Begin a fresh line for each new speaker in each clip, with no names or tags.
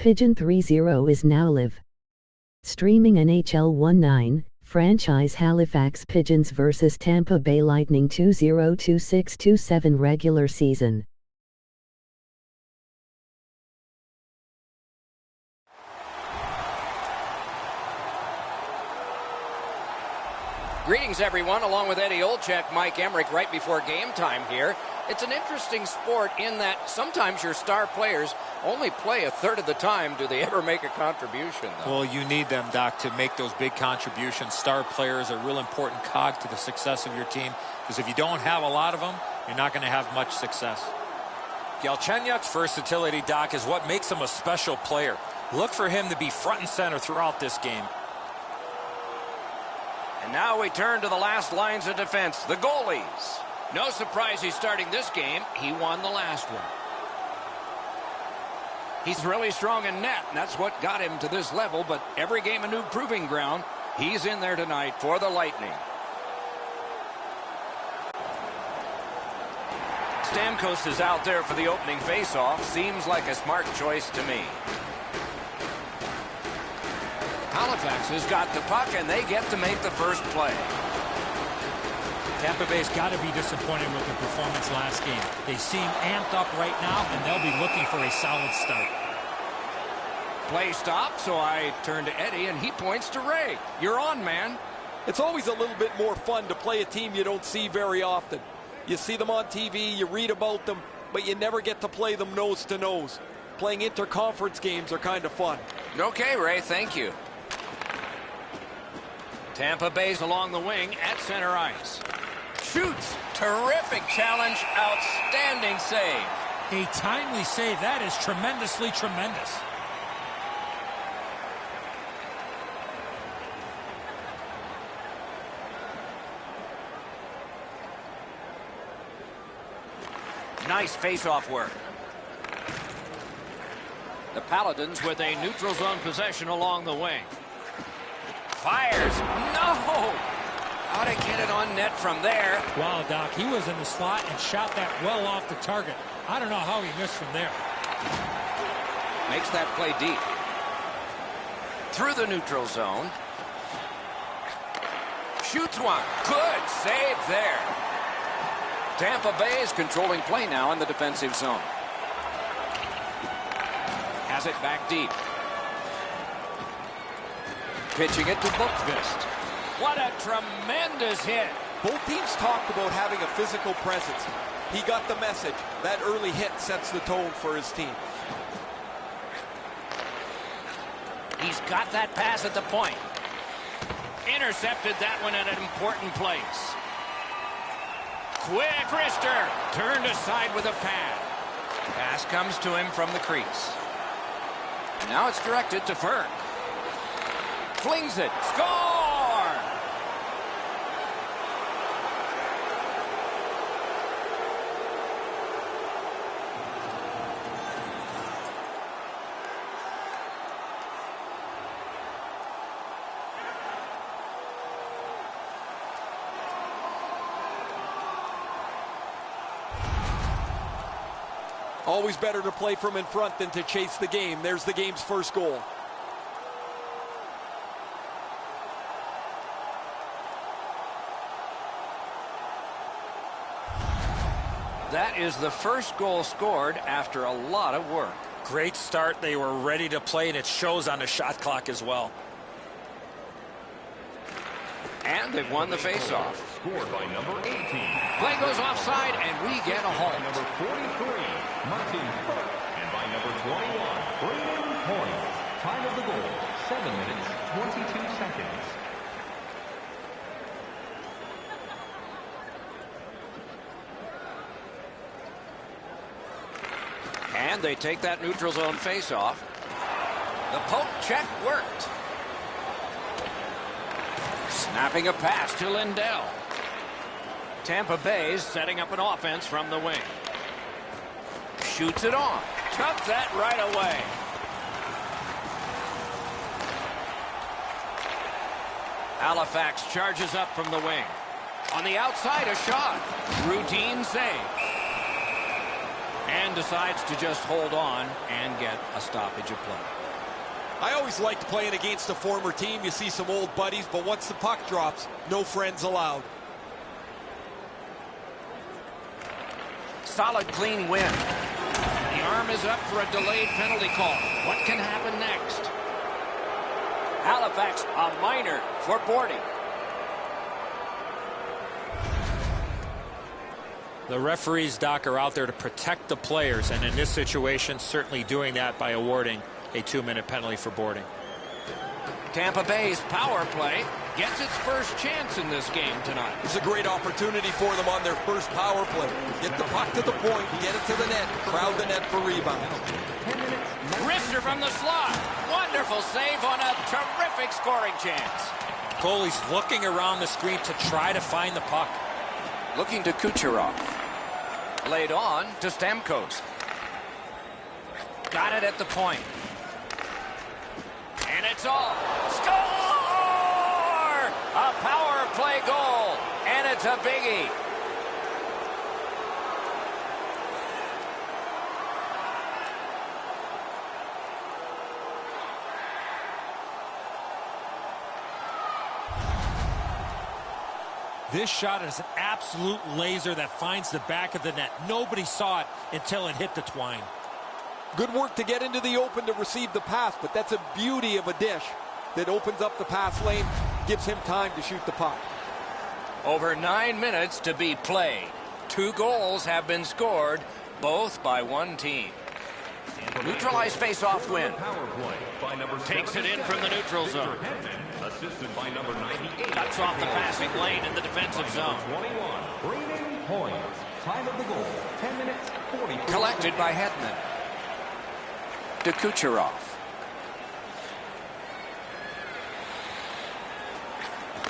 Pigeon 3-0 is now live. Streaming NHL 1-9, franchise Halifax Pidgeons vs Tampa Bay Lightning 2026-27 regular season.
Greetings, everyone. Along with Eddie Olczyk, Mike Emmerich, right before game time here. It's an interesting sport in that sometimes your star players only play a third of the time. Do they ever make a contribution, though?
Well, you need them, Doc, to make those big contributions. Star players are a real important cog to the success of your team, because if you don't have a lot of them, you're not going to have much success.
Galchenyuk's versatility, Doc, is what makes him a special player. Look for him to be front and center throughout this game.
And now we turn to the last lines of defense, the goalies. No surprise he's starting this game. He won the last one. He's really strong in net, and that's what got him to this level, but every game a new proving ground. He's in there tonight for the Lightning. Stamkos is out there for the opening faceoff. Seems like a smart choice to me. Halifax has got the puck, and they get to make the first play.
Tampa Bay's got to be disappointed with the performance last game. They seem amped up right now, and they'll be looking for a solid start.
Play stop, so I turn to Eddie, and he points to Ray. You're on, man.
It's always a little bit more fun to play a team you don't see very often. You see them on TV, you read about them, but you never get to play them nose to nose. Playing interconference games are kind of fun.
Okay, Ray, thank you. Tampa Bay's along the wing at center ice. Shoots. Terrific challenge. Outstanding save.
A timely save. That is tremendously tremendous.
Nice face-off work. The Paladins with a neutral zone possession along the wing. Fires. No! How to get it on net from there.
Wow, Doc, he was in the slot and shot that well off the target. I don't know how he missed from there.
Makes that play deep. Through the neutral zone. Shoots one. Good save there. Tampa Bay is controlling play now in the defensive zone. Has it back deep. Pitching it to Bookvist. What a tremendous hit.
Both teams talked about having a physical presence. He got the message. That early hit sets the tone for his team.
He's got that pass at the point. Intercepted that one at an important place. Quick wrister. Turned aside with a pad. Pass comes to him from the crease. And now it's directed to Ferg. Flings it. Score!
Always better to play from in front than to chase the game. There's the game's first goal.
That is the first goal scored after a lot of work.
Great start. They were ready to play, and it shows on the shot clock as well.
And they've won the faceoff.
Scored by number 18.
Play goes offside, and we get a halt.
Number 43, Martin Ferg. And by number 21, Braden Point. Time of the goal, 7 minutes, 22 seconds.
And they take that neutral zone faceoff. The poke check worked. Snapping a pass to Lindell. Tampa Bay's setting up an offense from the wing. Shoots it on. Took that right away. Halifax charges up from the wing. On the outside, a shot. Routine save. And decides to just hold on and get a stoppage of play.
I always liked playing against a former team. You see some old buddies, but once the puck drops, no friends allowed.
Solid, clean win. The arm is up for a delayed penalty call. What can happen next? Halifax, a minor for boarding.
The referees, Doc, are out there to protect the players, and in this situation, certainly doing that by awarding a 2-minute penalty for boarding.
Tampa Bay's power play gets its first chance in this game tonight.
It's a great opportunity for them on their first power play. Get the puck to the point, get it to the net, crowd the net for rebounds.
Wrister from the slot. Wonderful save on a terrific scoring chance.
Goalie's looking around the screen to try to find the puck.
Looking to Kucherov. Laid on to Stamkos. Got it at the point. And it's all. Score! A power play goal. And it's a biggie.
This shot is an absolute laser that finds the back of the net. Nobody saw it until it hit the twine.
Good work to get into the open to receive the pass, but that's a beauty of a dish that opens up the pass lane, gives him time to shoot the puck.
Over 9 minutes to be played. 2 goals have been scored, both by one team. Neutralized face-off win. Takes it in from the neutral zone.
Assisted by number 98.
Cuts off the passing lane in the defensive zone.
21. Remaining points. Time of the goal, 10 minutes, 40.
Collected by Hedman. To Kucherov.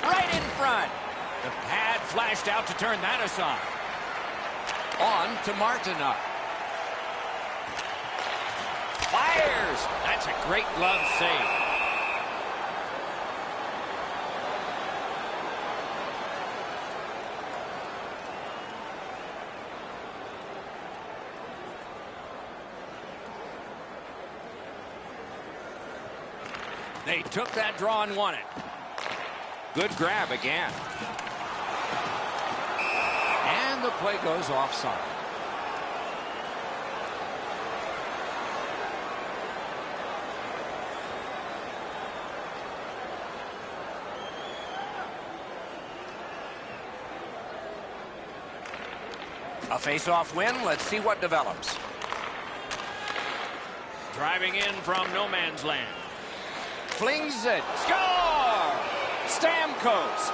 Right in front. The pad flashed out to turn that aside. On to Martinuk. Fires. That's a great glove save. They took that draw and won it. Good grab again. And the play goes offside. A face-off win. Let's see what develops. Driving in from no man's land. Flings it. Score! Stamkos.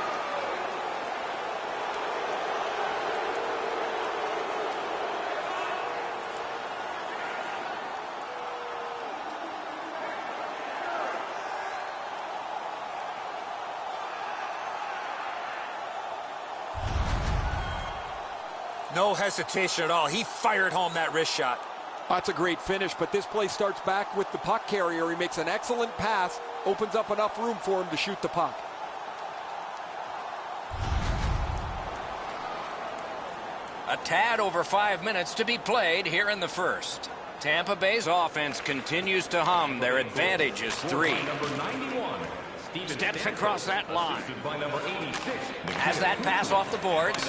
No hesitation at all. He fired home that wrist shot.
That's a great finish, but this play starts back with the puck carrier. He makes an excellent pass, opens up enough room for him to shoot the puck.
A tad over 5 minutes to be played here in the first. Tampa Bay's offense continues to hum. Their advantage is 3. Steps across that line. Has that pass off the boards.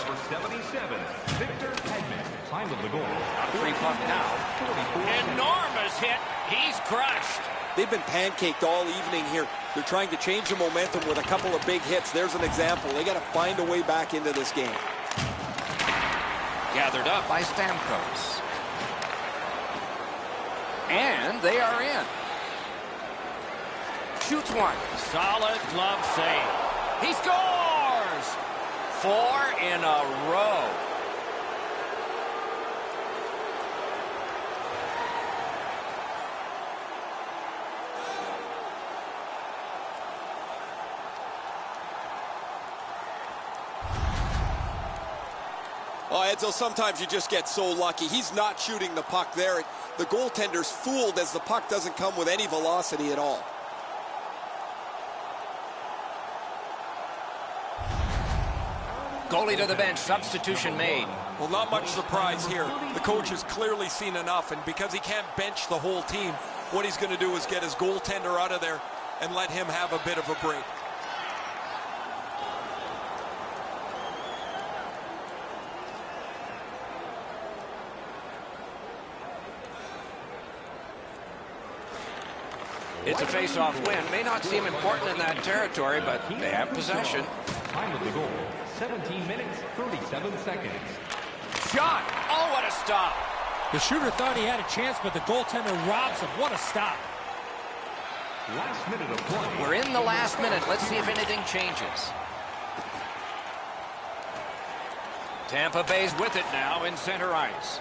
Time of the goal.
Free puck now. Enormous hit. He's crushed.
They've been pancaked all evening here. They're trying to change the momentum with a couple of big hits. There's an example. They got to find a way back into this game.
Gathered up by Stamkos. And they are in. Shoots one. Solid glove save. He scores! 4 in a row.
Oh, Edzo, sometimes you just get so lucky. He's not shooting the puck there. The goaltender's fooled as the puck doesn't come with any velocity at all.
Goalie to the bench. Substitution made.
Well, not much surprise here. The coach has clearly seen enough, and because he can't bench the whole team, what he's going to do is get his goaltender out of there and let him have a bit of a break.
It's a face-off win. May not seem important in that territory, but they have possession.
Time of the goal, 17 minutes, 37 seconds.
Shot! Oh, what a stop!
The shooter thought he had a chance, but the goaltender robs him. What a stop.
Last minute of play.
We're in the last minute. Let's see if anything changes. Tampa Bay's with it now in center ice.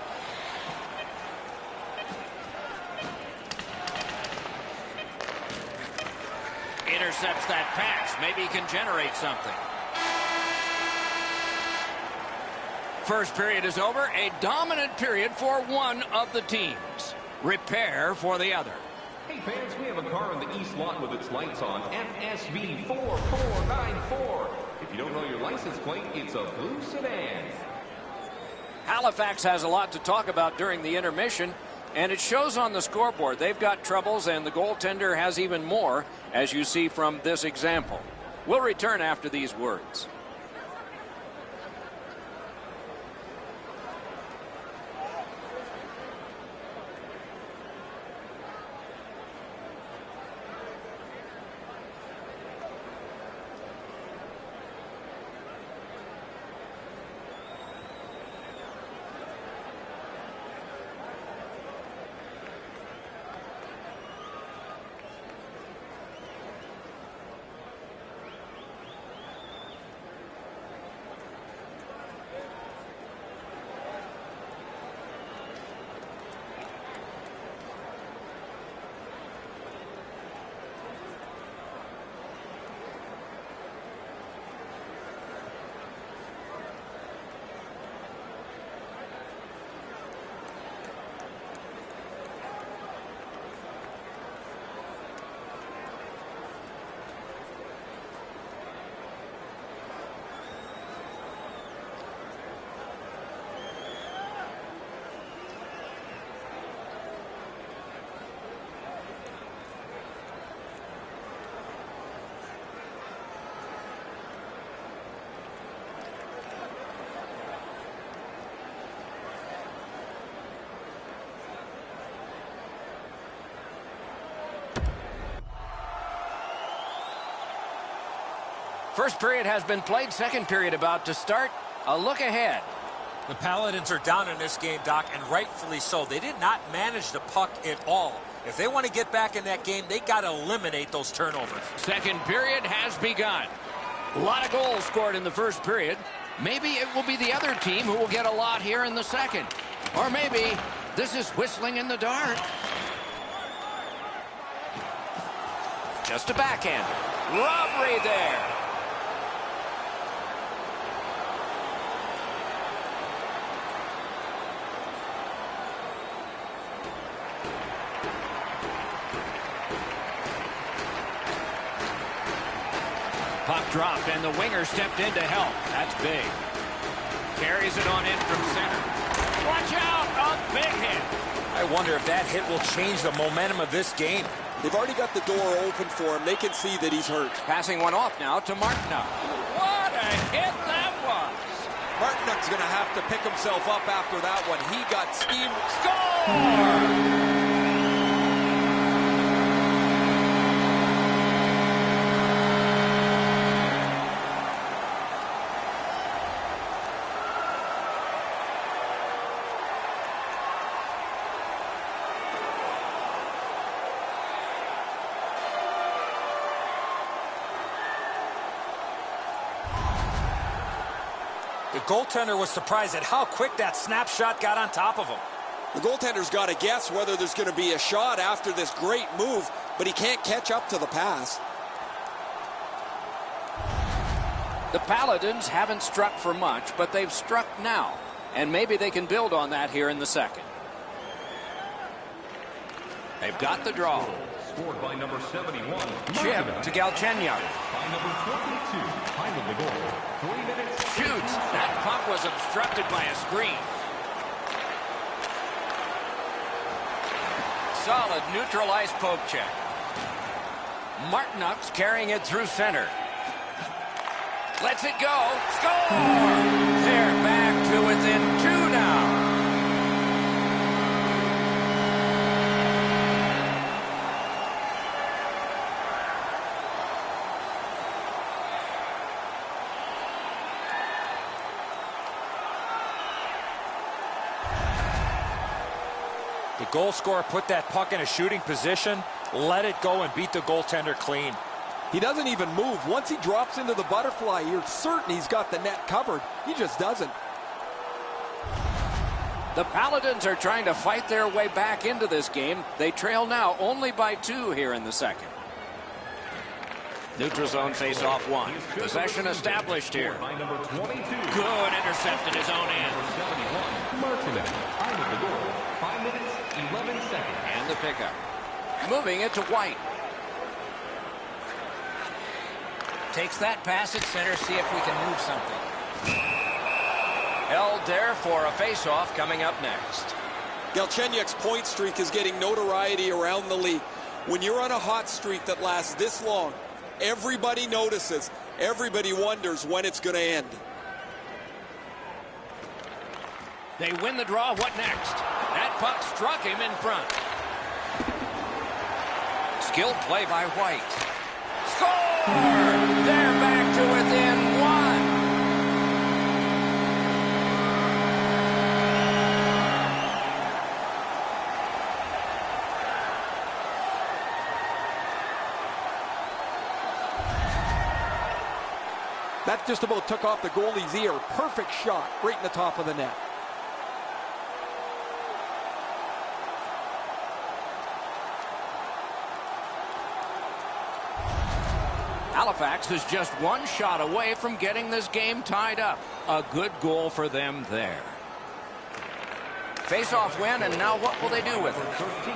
Intercepts that pass. Maybe he can generate something. First period is over. A dominant period for one of the teams. Repair for the other.
Hey fans, we have a car in the east lot with its lights on. FSV 4494. If you don't know your license plate, it's a blue sedan.
Halifax has a lot to talk about during the intermission, and it shows on the scoreboard. They've got troubles, and the goaltender has even more, as you see from this example. We'll return after these words. First period has been played. Second period about to start. A look ahead.
The Paladins are down in this game, Doc, and rightfully so. They did not manage the puck at all. If they want to get back in that game, they got to eliminate those turnovers.
Second period has begun. A lot of goals scored in the first period. Maybe it will be the other team who will get a lot here in the second. Or maybe this is whistling in the dark. Just a backhand. Robbery there. Puck dropped, and the winger stepped in to help. That's big. Carries it on in from center. Watch out! A big hit.
I wonder if that hit will change the momentum of this game.
They've already got the door open for him. They can see that he's hurt.
Passing one off now to Martinook. What a hit that was!
Martinook's going to have to pick himself up after that one. He got schemed. Score!
The goaltender was surprised at how quick that snapshot got on top of him.
The goaltender's got to guess whether there's going to be a shot after this great move, but he can't catch up to the pass.
The Paladins haven't struck for much, but they've struck now, and maybe they can build on that here in the second. They've got the draw.
Scored by number 71.
Chip to Galchenyuk.
By number 22. Time of the goal, 3 minutes.
Shoots. That puck was obstructed by a screen. solid neutralized poke check. Martinuk's carrying it through center. Lets it go. Score! They're back to within 2 now.
The goal scorer put that puck in a shooting position, let it go, and beat the goaltender clean.
He doesn't even move. Once he drops into the butterfly, you're certain he's got the net covered. He just doesn't.
The Paladins are trying to fight their way back into this game. They trail now only by 2 here in the second. Neutral zone face-off 1. Possession established here. Good intercept in his own end.
Time of the goal, 5 minutes, 11 seconds.
And the pickup. Moving it to White. Takes that pass at center, see if we can move something. Held there for a face-off coming up next.
Galchenyuk's point streak is getting notoriety around the league. When you're on a hot streak that lasts this long, everybody notices. Everybody wonders when it's going to end.
They win the draw. What next? That puck struck him in front. Skilled play by White. Score! They're back to within 1.
That just about took off the goalie's ear. Perfect shot right in the top of the net.
Halifax is just 1 shot away from getting this game tied up. A good goal for them there. Face-off win, and now what will they do with it?
13,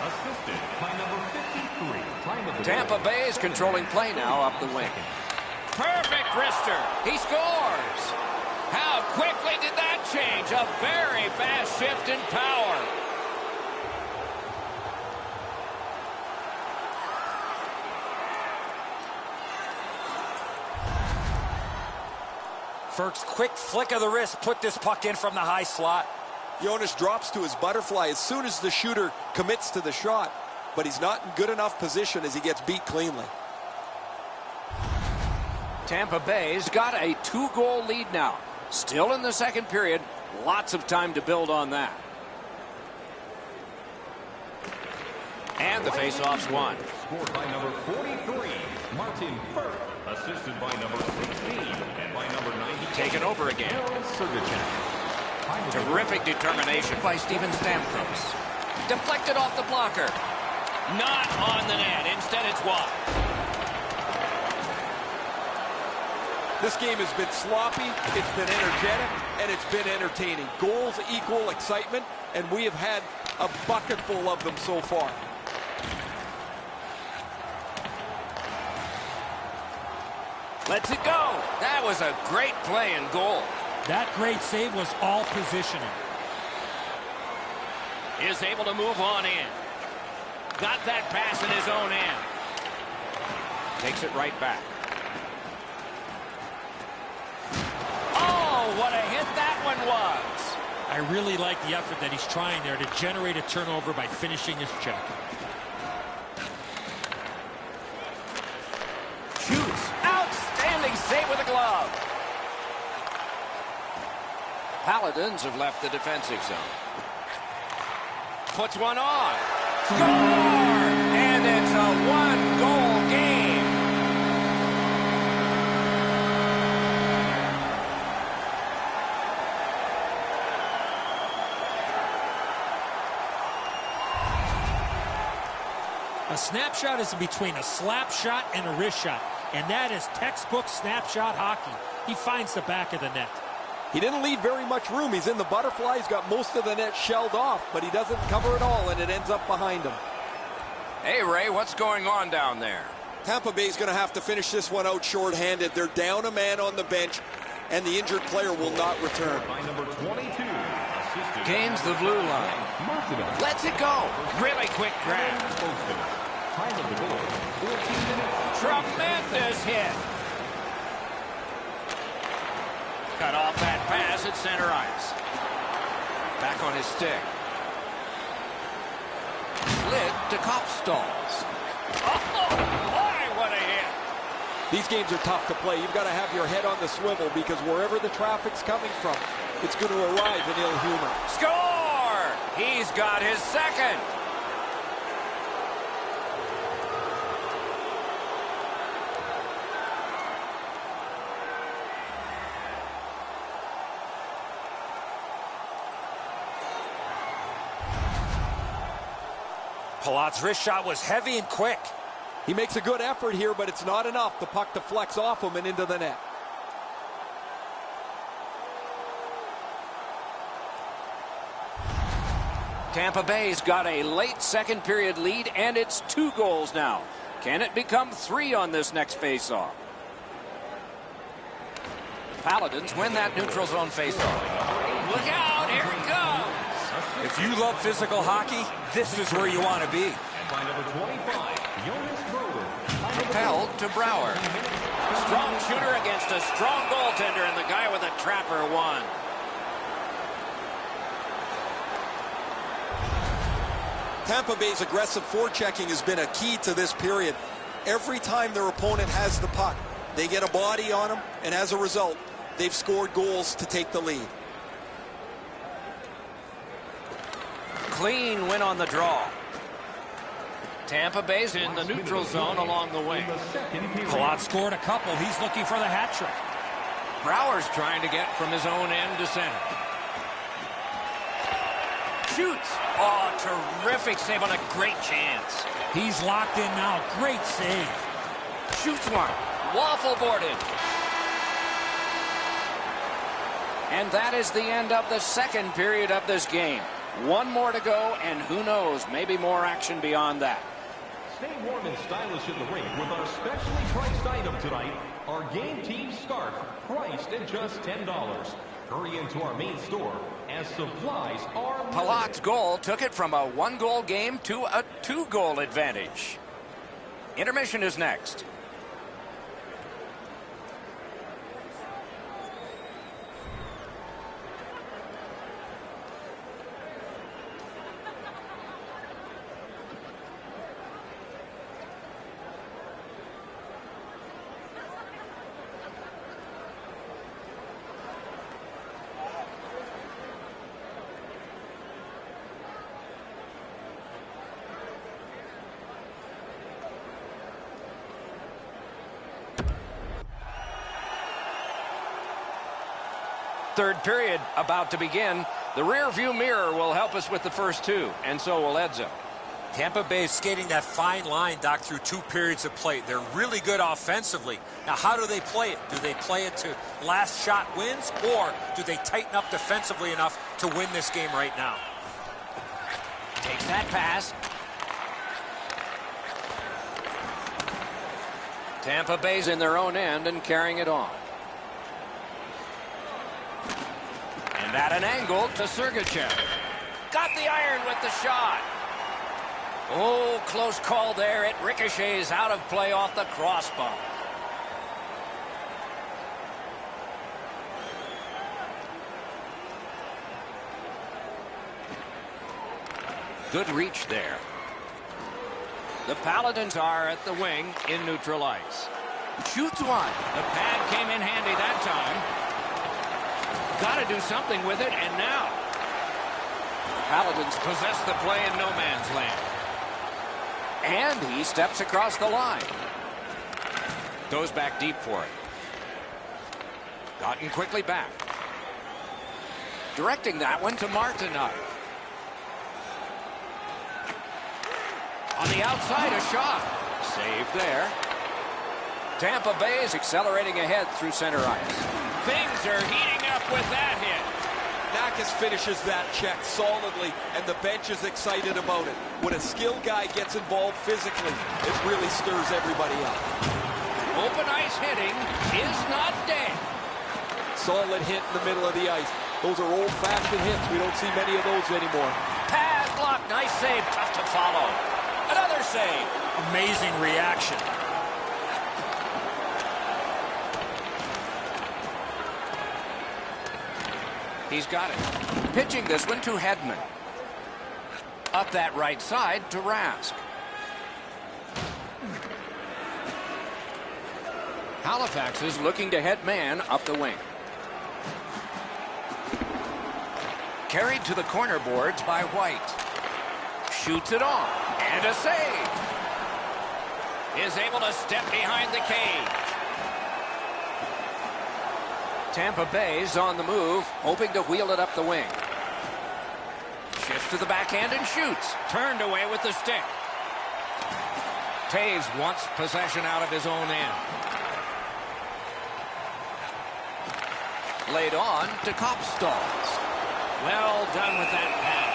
assisted by number 53. Time of the
Tampa Bay is controlling play now up the wing. Perfect wrister. He scores. How quickly did that change? A very fast shift in power.
Ferk's quick flick of the wrist put this puck in from the high slot.
Jonas drops to his butterfly as soon as the shooter commits to the shot, but he's not in good enough position as he gets beat cleanly.
Tampa Bay's got a 2-goal lead now. Still in the second period. Lots of time to build on that. And the face-off's won.
Scored by number 43, Martin Ferk. Assisted by number 16 and by number 90.
Taken over again. Terrific determination by Steven Stamkos. Deflected off the blocker. Not on the net. Instead, it's wide.
This game has been sloppy, it's been energetic, and it's been entertaining. Goals equal excitement, and we have had a bucketful of them so far.
Lets it go. That was a great play and goal.
That great save was all positioning.
Is able to move on in. Got that pass in his own end. Takes it right back. Oh, what a hit that one was.
I really like the effort that he's trying there to generate a turnover by finishing his check.
Shoots. Outstanding save with a glove. Paladins have left the defensive zone. Puts one on. Score! And it's a 1-goal game.
A snapshot is between a slap shot and a wrist shot, and that is textbook snapshot hockey. He finds the back of the net.
He didn't leave very much room. He's in the butterfly. He's got most of the net shelled off, but he doesn't cover it all, and it ends up behind him.
Hey, Ray, what's going on down there?
Tampa Bay's going to have to finish this one out shorthanded. They're down a man on the bench, and the injured player will not return.
By number 22,
Gains the blue line. Lets it go. Really quick grab.
Time of the goal, 14 minutes.
Tremendous hit. Cut off that pass at center ice. Back on his stick. Slid to Kopstalls. Oh, boy, what a hit.
These games are tough to play. You've got to have your head on the swivel because wherever the traffic's coming from, it's going to arrive in ill humor.
Score! He's got his second.
Palat's wrist shot was heavy and quick.
He makes a good effort here, but it's not enough. The puck deflects off him and into the net.
Tampa Bay's got a late second period lead, and it's 2 goals now. Can it become 3 on this next faceoff? Paladins win that neutral zone faceoff. Look out, here it comes.
If you love physical hockey, this is where you want to be.
By number 25, Jonas Broder.
Propelled to Brouwer. Strong shooter against a strong goaltender, and the guy with a trapper won.
Tampa Bay's aggressive forechecking has been a key to this period. Every time their opponent has the puck, they get a body on them, and as a result, they've scored goals to take the lead.
Clean win on the draw. Tampa Bay's in the neutral zone along the wing.
Palat scored a couple. He's looking for the hat trick.
Brouwer's trying to get from his own end to center. Shoots. Oh, terrific save on a great chance.
He's locked in now. Great save.
Shoots one. Waffle boarded. And that is the end of the second period of this game. 1 more to go, and who knows, maybe more action beyond that.
Stay warm and stylish in the rink with our specially priced item tonight, our Game Team Scarf, priced at just $10. Hurry into our main store as supplies are limited.
Palat's goal took it from a 1-goal game to a 2-goal advantage. Intermission is next. Third period about to begin. The rear view mirror will help us with the first 2, and so will Edzo.
Tampa Bay is skating that fine line, Doc, through 2 periods of play. They're really good offensively. Now, how do they play it? Do they play it to last shot wins, or do they tighten up defensively enough to win this game right now?
Takes that pass. Tampa Bay's in their own end and carrying it on. And at an angle to Sergachev. Got the iron with the shot. Oh, close call there. It ricochets out of play off the crossbar. Good reach there. The Paladins are at the wing in neutral ice. Shoots one. The pad came in handy that time. Got to do something with it, and now Paladins possess the play in no man's land. And he steps across the line. Goes back deep for it. Gotten quickly back. Directing that one to Martinuk. On the outside, a shot. Saved there. Tampa Bay is accelerating ahead through center ice. Things are heating up with that hit.
Nakis finishes that check solidly, and the bench is excited about it. When a skilled guy gets involved physically, it really stirs everybody up.
Open ice hitting is not dead.
Solid hit in the middle of the ice. Those are old-fashioned hits. We don't see many of those anymore.
Pass block. Nice save. Tough to follow. Another save.
Amazing reaction.
He's got it. Pitching this one to Hedman. Up that right side to Rask. Halifax is looking to head man up the wing. Carried to the corner boards by White. Shoots it on. And a save. Is able to step behind the cage. Tampa Bay's on the move, hoping to wheel it up the wing. Shifts to the backhand and shoots. Turned away with the stick. Taves wants possession out of his own end. Laid on to Kopstalls. Well done with that pass.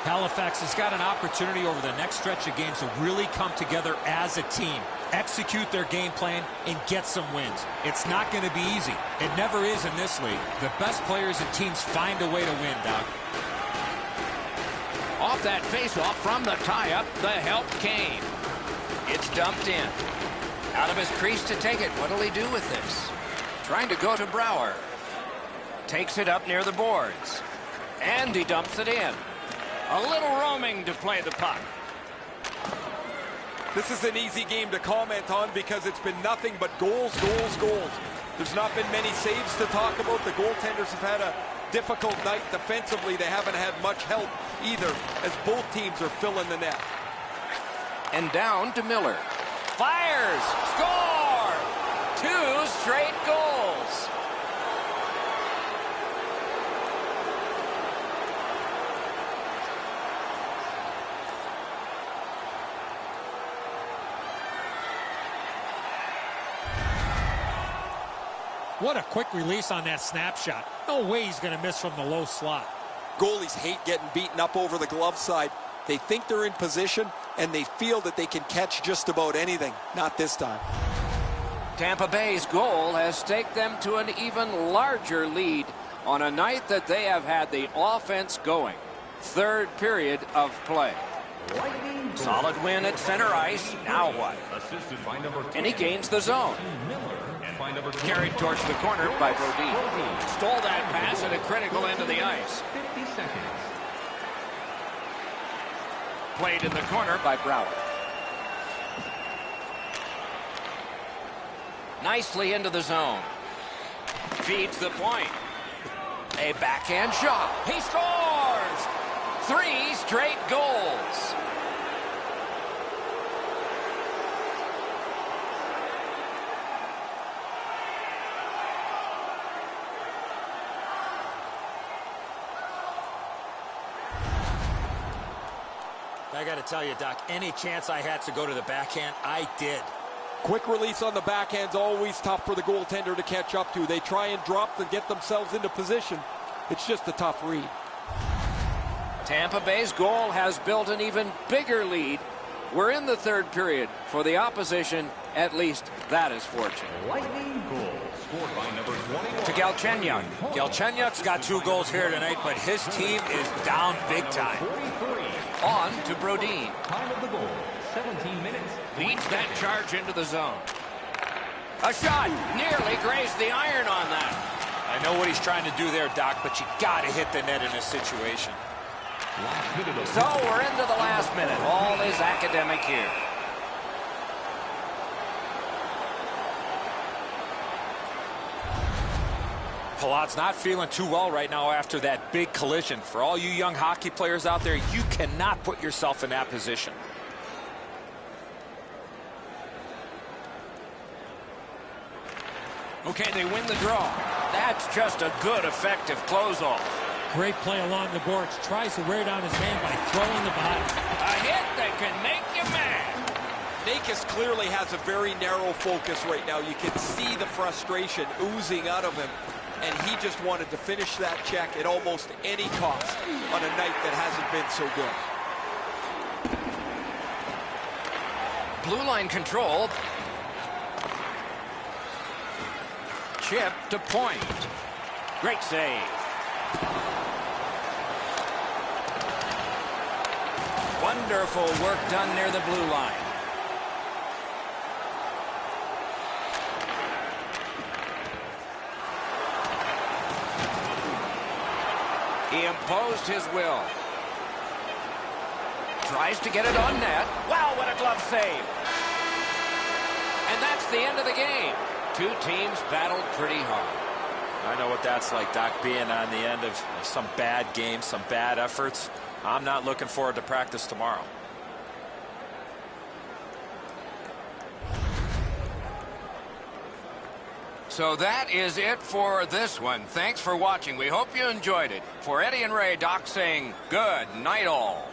Halifax has got an opportunity over the next stretch of games to really come together as a team, execute their game plan, and get some wins. It's not going to be easy. It never is in this league. The best players and teams find a way to win, Doc.
Off that faceoff from the tie-up, the help came. It's dumped in. Out of his crease to take it. What'll he do with this? Trying to go to Brouwer. Takes it up near the boards. And he dumps it in. A little roaming to play the puck.
This is an easy game to comment on because it's been nothing but goals, goals, goals. There's not been many saves to talk about. The goaltenders have had a difficult night defensively. They haven't had much help either as both teams are filling the net.
And down to Miller. Fires! Score! 2 straight goals.
What a quick release on that snapshot. No way he's going to miss from the low slot.
Goalies hate getting beaten up over the glove side. They think they're in position, and they feel that they can catch just about anything. Not this time.
Tampa Bay's goal has staked them to an even larger lead on a night that they have had the offense going. Third period of play. Solid win at center ice. Now what? And he gains the zone. Carried towards the corner by Brodin. Stole that pass at a critical end of the ice.
50 seconds.
Played in the corner by Brouwer. Nicely into the zone. Feeds the point. A backhand shot. He scores! 3 straight goals.
I got to tell you, Doc, any chance I had to go to the backhand, I did.
Quick release on the backhand's always tough for the goaltender to catch up to. They try and drop to get themselves into position. It's just a tough read.
Tampa Bay's goal has built an even bigger lead. We're in the third period. For the opposition, at least that is fortunate.
Lightning goal scored by number 21.
To Galchenyuk.
Galchenyuk's got 2 goals here tonight, but his team is down big time.
43.
On to Brodin.
Time of the goal, 17 minutes.
Leads that charge into the zone. A shot. Nearly grazed the iron on that.
I know what he's trying to do there, Doc, but you got to hit the net in this situation.
Last minute of
So we're into the last minute. All is academic here.
Palat's not feeling too well right now after that big collision. For all you young hockey players out there, you cannot put yourself in that position.
Okay, they win the draw. That's just a good, effective close-off.
Great play along the boards. Tries to wear down his man by throwing the body.
A hit that can make you mad.
Nakis clearly has a very narrow focus right now. You can see the frustration oozing out of him. And he just wanted to finish that check at almost any cost on a night that hasn't been so good.
Blue line control. Chip to point. Great save. Wonderful work done near the blue line. He imposed his will. Tries to get it on net. Wow, what a glove save. And that's the end of the game. Two teams battled pretty hard.
I know what that's like, Doc, being on the end of some bad games, some bad efforts. I'm not looking forward to practice tomorrow.
So that is it for this one. Thanks for watching. We hope you enjoyed it. For Eddie and Ray, Doc saying good night all.